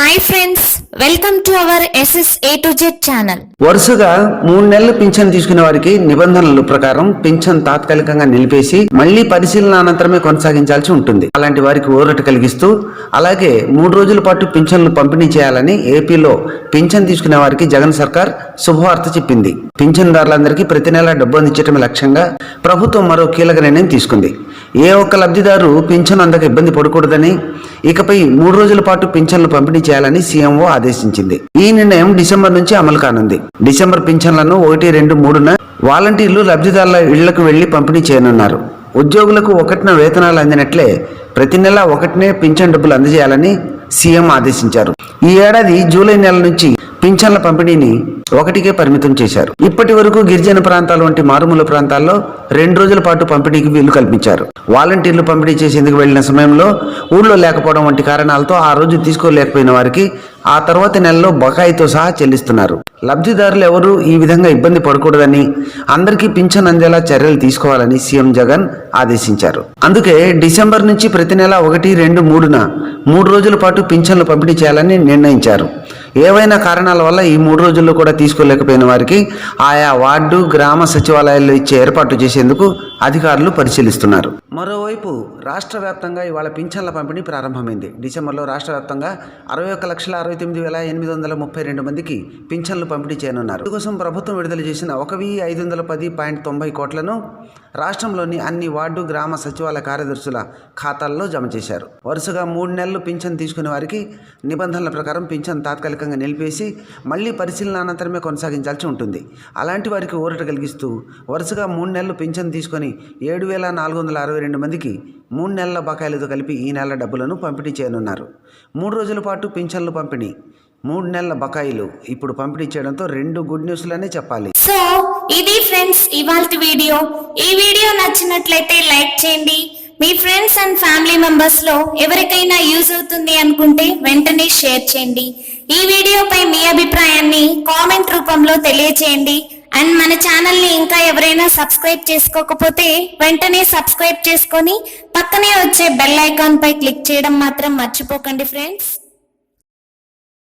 Hi friends, welcome to our SS A to Z channel. వరుసగా 3 నెలలు pension తీసుకునే వారికి నిబంధనల ప్రకారం పింఛన్ తాత్కాలికంగా నిలిపేసి మళ్లీ పరిశీలన అనంతరమే కొనసాగించాల్సి ఉంటుంది. అలాంటి వారికి ఊరట కలిగిస్తూ అలాగే 3 రోజుల పాటు పింఛన్లు పంపిణీ చేయాలని ఏపీలో పింఛన్ తీసుకునే వారికి జగన్ సర్కార్ శుభవార్త చెప్పింది. పింఛన్దారులందరికీ ప్రతి నెల డబ్బు అందించడమే లక్ష్యంగా ప్రభుత్వం మరో కీలక నిర్ణయం తీసుకుంది. ఏ ఒక్క లబ్ధిదారు పింఛన్ అందక ఇబ్బంది పడకూడదని, ఇకపై 3 రోజుల పాటు పింఛన్లు పంపిణీ చేయాలని సీఎంఓ ఆదేశించింది. ఈ నిర్ణయం డిసెంబర్ నుంచి అమలు కానుంది. డిసెంబర్ పింఛన్లను 1, 2, 3న వాలంటీర్లు లబ్ధిదారుల ఇళ్లకు వెళ్లి పంపిణీ చేయనున్నారు. ఉద్యోగులకు 1న వేతనాలు అందినట్లే ప్రతి నెల 1నే పింఛన్ డబ్బులు అందజేయాలని సీఎం ఆదేశించారు. ఈ ఏడాది జూలై నెల నుంచి పింఛన్ల పంపిణీని 1కే పరిమితం చేశారు. ఇప్పటి వరకు గిరిజన ప్రాంతాల వంటి మారుమూల ప్రాంతాల్లో 2 రోజుల పాటు పంపిణీకి వీలు కల్పించారు. వాలంటీర్లు పంపిణీ చేసేందుకు వెళ్లిన సమయంలో ఊళ్ళో లేకపోవడం వంటి కారణాలతో ఆ రోజు తీసుకోలేకపోయిన వారికి ఆ తర్వాత నెలలో బకాయితో సహా చెల్లిస్తున్నారు. లబ్ధిదారులు ఎవరూ ఈ విధంగా ఇబ్బంది పడకూడదని, అందరికీ పింఛన్ అందేలా చర్యలు తీసుకోవాలని సీఎం జగన్ ఆదేశించారు. అందుకే డిసెంబర్ నుంచి ప్రతి నెల 1, 2, 3న 3 రోజుల పాటు పింఛన్లు పంపిణీ చేయాలని నిర్ణయించారు. ఏవైనా కారణాల వల్ల ఈ 3 రోజుల్లో కూడా తీసుకోలేకపోయిన వారికి ఆయా వార్డు, గ్రామ సచివాలయాల్లో ఇచ్చే ఏర్పాటు చేసేందుకు అధికారులు పరిశీలిస్తున్నారు. మరోవైపు రాష్ట్ర వ్యాప్తంగా ఇవాళ పింఛన్ల పంపిణీ ప్రారంభమైంది. డిసెంబర్లో రాష్ట్ర వ్యాప్తంగా 61,69,832 మందికి పింఛన్లు పంపిణీ చేయనున్నారు. ఇందుకోసం ప్రభుత్వం విడుదల చేసిన 1,510.90 కోట్లను రాష్ట్రంలోని అన్ని వార్డు, గ్రామ సచివాలయ కార్యదర్శుల ఖాతాల్లో జమ చేశారు. వరుసగా 3 నెలలు పింఛన్ తీసుకునే వారికి నిబంధనల ప్రకారం పింఛన్ తాత్కాలికంగా నిలిపేసి మళ్లీ పరిశీలన అనంతరమే కొనసాగించాల్సి ఉంటుంది. అలాంటి వారికి ఊరట కలిగిస్తూ వరుసగా 3 నెలలు పింఛన్ తీసుకొని 7,462 మందికి 3 నెలల బకాయిలతో కలిపి ఈ నెల డబ్బులను పంపిణీ చేయనున్నారు. 3 రోజుల పాటు పింఛన్లు పంపిణీ, 3 నెలల బకాయిలు ఇప్పుడు పంపిణీ చేయడంతో 2 గుడ్ న్యూస్లనే చెప్పాలి. సో ఇది ఫ్రెండ్స్ ఇవాల్టి వీడియో. ఈ వీడియో నచ్చినట్లయితే లైక్ చేయండి. మీ ఫ్రెండ్స్ అండ్ ఫ్యామిలీ మెంబర్స్ లో ఎవరికైనా యూజ్ అవుతుంది అనుకుంటే వెంటనే షేర్ చేయండి. ఈ వీడియోపై మీ అభిప్రాయాన్ని కామెంట్ రూపంలో తెలియచేయండి. అండ్ మన ఛానల్ ని ఇంకా ఎవరైనా సబ్స్క్రైబ్ చేసుకోకపోతే వెంటనే సబ్స్క్రైబ్ చేసుకొని పక్కనే వచ్చే బెల్ ఐకాన్ పై క్లిక్ చేయడం మాత్రం మర్చిపోకండి ఫ్రెండ్స్.